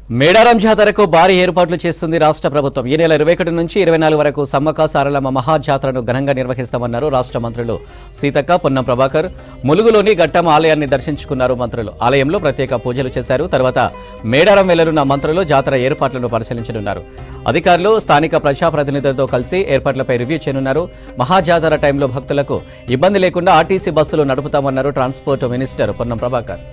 మేడారం జాతరకు భారీ ఏర్పాట్లు చేస్తుంది రాష్ట్ర ప్రభుత్వం. ఈ నెల 21 నుంచి 24 వరకు సమ్మక్క సారలమ్మ మహాజాతరను ఘనంగా నిర్వహిస్తామన్నారు రాష్ట్ర మంత్రులు సీతక్క, పొన్నం ప్రభాకర్. ములుగులోని ఘట్టం ఆలయాన్ని దర్శించుకున్నారు మంత్రులు. ఆలయంలో ప్రత్యేక పూజలు చేశారు. తర్వాత మేడారం వెళ్లనున్న మంత్రులు జాతర ఏర్పాట్లను పరిశీలించనున్నారు. అధికారులు స్థానిక ప్రజాప్రతినిధులతో కలిసి ఏర్పాట్లపై రివ్యూ చేయనున్నారు. మహాజాతర టైంలో భక్తులకు ఇబ్బంది లేకుండా ఆర్టీసీ బస్సులు నడుపుతామన్నారు ట్రాన్స్పోర్ట్ మినిస్టర్ పొన్నం ప్రభాకర్.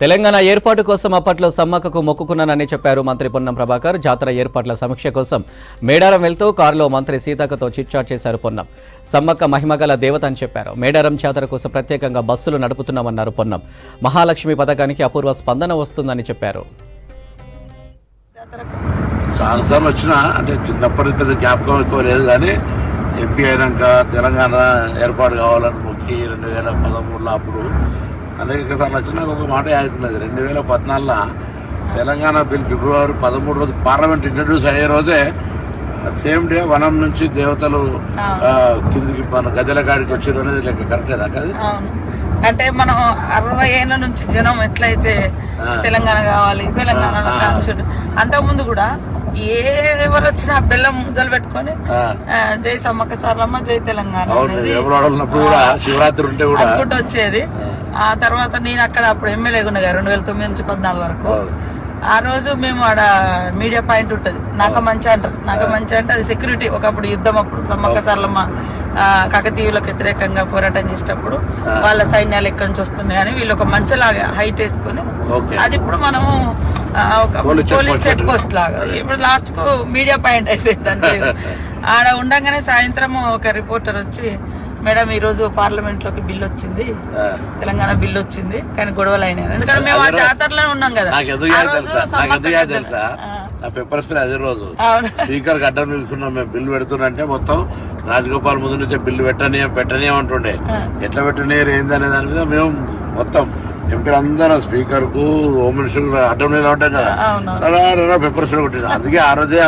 తెలంగాణ ఏర్పాటు కోసం అప్పట్లో సమ్మక్కకు మొక్కుకున్నానని చెప్పారు మంత్రి పొన్నం ప్రభాకర్. జాతర ఏర్పాట్ల సమీక్ష కోసం మేడారం వెళ్తూ కారులో మంత్రి సీతక్కతో చిట్చాట్ చేశారు పొన్నం. సమ్మక్క మహిమగల దేవత అని చెప్పారు. మేడారం జాతర కోసం ప్రత్యేకంగా బస్సులు నడుపుతున్నామన్నారు పొన్నం. మహాలక్ష్మి పథకానికి అపూర్వ స్పందన వస్తుందని చెప్పారు. చాలాసార్లు వచ్చినా అంటే చిన్నప్పటి పెద్ద జ్ఞాపకం ఎక్కువ లేదు, కానీ ఎంపీ అయినాక తెలంగాణ ఏర్పాటు కావాలని మొక్కి 2013లో అప్పుడు అనేక సార్లు వచ్చినా ఒక మాట అవుతున్నది. 2014లో తెలంగాణ బిల్ ఫిబ్రవరి 13 రోజు పార్లమెంట్ ఇంట్రడ్యూస్ అయ్యే రోజే సేమ్ డే వనం నుంచి దేవతలు కిందికి మన గద్దెల కాడికి వచ్చారు అనేది లెక్క కరెక్టేనా? కాదు అంటే మనం 60 ఏళ్ళ నుంచి జనం ఎట్లయితే తెలంగాణ కావాలి తెలంగాణ అంతకుముందు కూడా ఎవరు వచ్చినా బెల్లం ముద్దలు పెట్టుకొని జై సమ్మక్క సారలమ్మ జై తెలంగాణ శివరాత్రి ఉంటే కూడా అనుకుంటూ వచ్చేది. ఆ తర్వాత నేను అక్కడ అప్పుడు ఎమ్మెల్యేగా ఉన్నా 2009 నుంచి 14 వరకు. ఆ రోజు మేము ఆడ మీడియా పాయింట్ ఉంటుంది, నాకు మంచి అంటారు. నాకు మంచి అంటే అది సెక్యూరిటీ. ఒకప్పుడు యుద్ధం అప్పుడు సమ్మక్క సారలమ్మ కాకతీయులకు వ్యతిరేకంగా పోరాటం చేసేటప్పుడు వాళ్ళ సైన్యాలు ఎక్కడి నుంచి వస్తున్నాయని వీళ్ళు ఒక మంచలాగా హైట్ వేసుకుని అది ఇప్పుడు మనము ఒక పోలీస్ చెక్ పోస్ట్ లాగా ఇప్పుడు లాస్ట్ కు మీడియా పాయింట్ అయిపోయింది. అంటే ఆడ ఉండగానే సాయంత్రం ఒక రిపోర్టర్ వచ్చి, మేడం ఈ రోజు పార్లమెంట్ లోకి బిల్ వచ్చింది, తెలంగాణ బిల్ వచ్చింది, కానీ గొడవలు అయినాయి. ఎందుకంటే మేము ఆ జాతరలో ఉన్నాం కదా. పేపర్స్ అదే రోజు స్పీకర్ గడ్డం నిలుస్తున్నాం, మేము బిల్లు పెడుతున్నంటే మొత్తం రాజగోపాల్ ముందు నుంచే బిల్లు పెట్టని అంటుండే. ఎట్లా పెట్టనీయరు ఏందనే దాని మీద మేము మొత్తం ఎంపీలు అందరూ స్పీకర్ కు హోమ్ మినిస్టర్ అడ్డం నీళ్ళు ఉంటాం కదా, పేపర్స్ కొట్టిన. అందుకే ఆ రోజే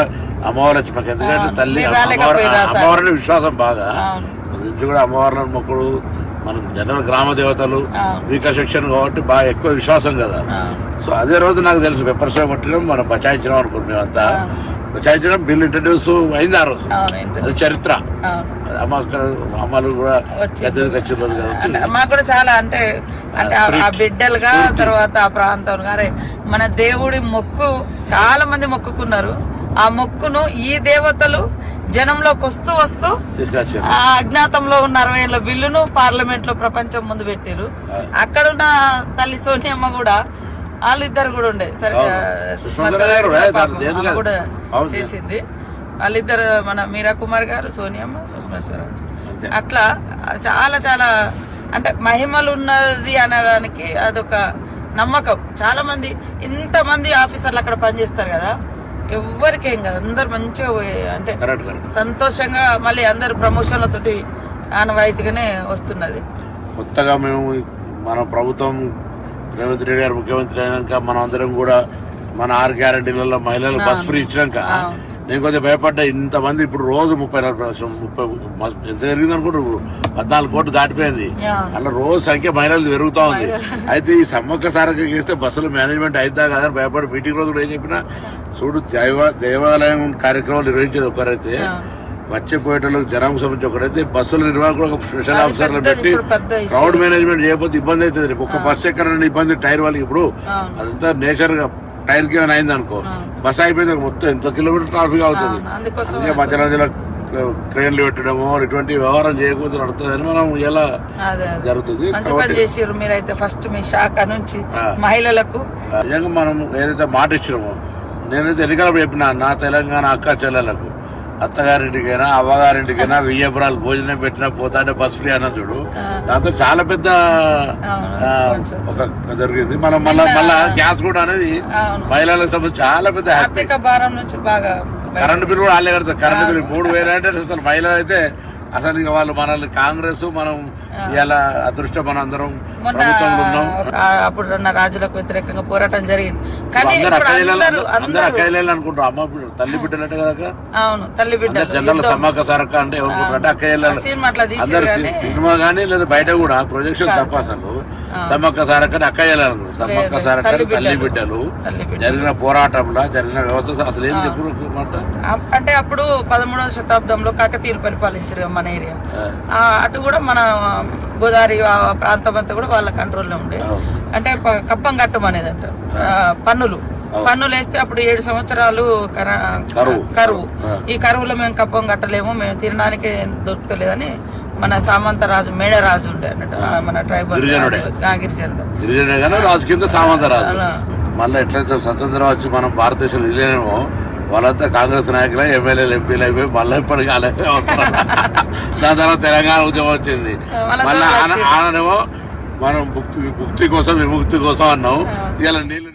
అమ్మవారు వచ్చి మాకు, ఎందుకంటే తల్లి అమ్మవారిని విశ్వాసం బాగా నుంచి కూడా అమ్మవార్లను మొక్కుడు. మనం జనరల్ గ్రామ దేవతలు వీకర్ సెక్షన్ కాబట్టి బాగా ఎక్కువ విశ్వాసం కదా. సో అదే రోజు నాకు తెలుసు పెప్పర్ షో కొట్టడం మనం బచాయించడం అనుకుంటున్నాం. మేమంతా బచాయించడం బిల్ ఇంట్రడ్యూస్ అయింది ఆ రోజు. అది చరిత్ర. అమ్మలు కూడా వచ్చిన రోజు కదా. మాకు కూడా చాలా అంటే ఆ బిడ్డలుగా తర్వాత ఆ ప్రాంతం గారే మన దేవుడి మొక్కు చాలా మంది మొక్కుకున్నారు. ఆ మొక్కును ఈ దేవతలు జనంలోకి వస్తూ ఆ అజ్ఞాతంలో ఉన్న 60 ఏళ్ల బిల్లును పార్లమెంట్ లో ప్రపంచం ముందు పెట్టారు. అక్కడున్న తల్లి సోనియమ్మ కూడా వాళ్ళిద్దరు కూడా ఉండే కూడా చేసింది. వాళ్ళిద్దరు మన మీరా కుమార్ గారు, సోనియమ్మ, సుష్మా స్వరాజ్. అట్లా చాలా చాలా అంటే మహిమలు ఉన్నది అనడానికి అదొక నమ్మకం. చాలా మంది ఇంతమంది ఆఫీసర్లు అక్కడ పనిచేస్తారు కదా, ఎవ్వరికేం కదా, అందరు మంచిగా అంటే సంతోషంగా మళ్ళీ అందరు ప్రమోషన్లతోటి ఆనవాయితీగానే వస్తున్నది. కొత్తగా మేము మన ప్రభుత్వం రేవంత్ రెడ్డి గారు ముఖ్యమంత్రి అయినాక మనం అందరం కూడా మన 6 గ్యారంటీలలో మహిళలకు బస్ ఫ్రీ ఇచ్చినాక నేను కొంచెం భయపడ్డా. ఇంతమంది ఇప్పుడు రోజు 30 ఎంత జరిగింది అనుకుంటారు, 14 కోట్లు దాటిపోయింది. అలా రోజు సంఖ్య మహిళలు పెరుగుతూ ఉంది. అయితే ఈ సమ్మక్క సారక్క చేస్తే బస్సులు మేనేజ్మెంట్ అయిద్దా కదా భయపడి మీటింగ్ రోజు కూడా ఏం చెప్పినా, చూడు దేవాలయం కార్యక్రమాలు నిర్వహించేది ఒకరైతే, వచ్చేపోయేటోళ్ళకి జనానికి సంబంధించి ఒకరైతే, బస్సుల నిర్వాహకులు ఒక స్పెషల్ ఆఫీసర్లు పెట్టి క్రౌడ్ మేనేజ్మెంట్ చేయకపోతే ఇబ్బంది అవుతుంది. రేపు ఒక్క బస్సు ఎక్కడైనా ఇబ్బంది టైర్ వాళ్ళకి, ఇప్పుడు అదంతా నేచర్ గా టైర్ కి ఏమైనా అయింది అనుకో, బస్ అయిపోయింది మొత్తం ఎంతో కిలోమీటర్ ట్రాఫిక్ అవుతుంది. అందుకే మధ్య మధ్యలో ట్రైన్లు పెట్టడము ఇటువంటి వ్యవహారం చేయకపోతే నడుతుందని మనం ఎలా జరుగుతుంది. మీరైతే ఫస్ట్ మీ శాఖ నుంచి మహిళలకు నిజంగా మనం ఏదైతే మాట ఇచ్చినామో, నేనైతే ఎన్నికలు చెప్పినా నా తెలంగాణ అక్క చెల్లెలకు, అత్తగారింటికైనా అవ్వగారింటికైనా 1000 ఎకరాలు భోజనం పెట్టినా పోతాంటే బస్ ఫ్రీ అన్న చూడు, దాంతో చాలా పెద్ద ఒక జరిగింది. మనం మళ్ళా గ్యాస్ కూడా అనేది మహిళలకు సంబంధించి చాలా పెద్ద ఆర్థిక భారం నుంచి బాగా కరెంటు బిల్ కూడా వాళ్ళే కడతారు. కరెంటు బిల్ 3000 అంటే అసలు మహిళలు అయితే అసలు ఇక వాళ్ళు మనల్ని కాంగ్రెస్ మనం ఇలా అదృష్టం మనం అందరం మొన్న ప్రభుత్వంలో ఉన్నాం. అప్పుడున్న రాజులకు వ్యతిరేకంగా పోరాటం జరిగింది కానీ అందరు ఇప్పుడు అందరూ అందరూ అక్కయ్యలు అనుకుంటారు. అమ్మ తల్లి బిడ్డలంటే కదా అవును తల్లి బిడ్డ జనరల్ సమ్మక్క సారక్క అంటే ఏమనుకుంటారంటే అక్కయ్యలు సినిమా అట్లా అందరు తీసారు కానీ సినిమా గానీ లేదా బయట కూడా ప్రొజెక్షన్ తప్ప అసలు సమ్మక్క సారక్క అంటే అక్కయ్యలు అనుకుంటారు. సమ్మక్క సారక్క తల్లి బిడ్డలు తల్లి బిడ్డ జరిగిన పోరాటంలో జరిగిన వ్యవస్థ అసలు ఏం చెప్పు అంటే అప్పుడు 13వ శతాబ్దంలో కాకతీయులు పరిపాలించారు మన ఏరియా. అటు కూడా మన గోదావరి ప్రాంతం అంతా కూడా వాళ్ళ కంట్రోల్లో ఉండే. అంటే కప్పం కట్టం అనేది అంట పన్నులు వేస్తే అప్పుడు 7 సంవత్సరాలు కరువు. ఈ కరువులో మేము కప్పం కట్టలేము, మేము తినడానికి దొరుకుతలేదని మన సామంతరాజు మేడరాజు ఉండే అన్నట్టు మన ట్రైబల్ గిరిజనుడు రాజు కింద సామంతరాజు. మళ్ళీ ఎట్లయితే స్వతంత్రం వచ్చి మనం భారతదేశంలో వెళ్ళలేమో వాళ్ళంతా కాంగ్రెస్ నాయకులు ఎమ్మెల్యేలు ఎంపీలు అయిపోయి మళ్ళీ ఇప్పటికీ అలాగే అవుతున్నారు. దాని తర్వాత తెలంగాణ ఉద్యమం వచ్చింది. మళ్ళీ ఆననేమో మనం ముక్తి కోసం విముక్తి కోసం అన్నాం. ఇలా నీళ్ళు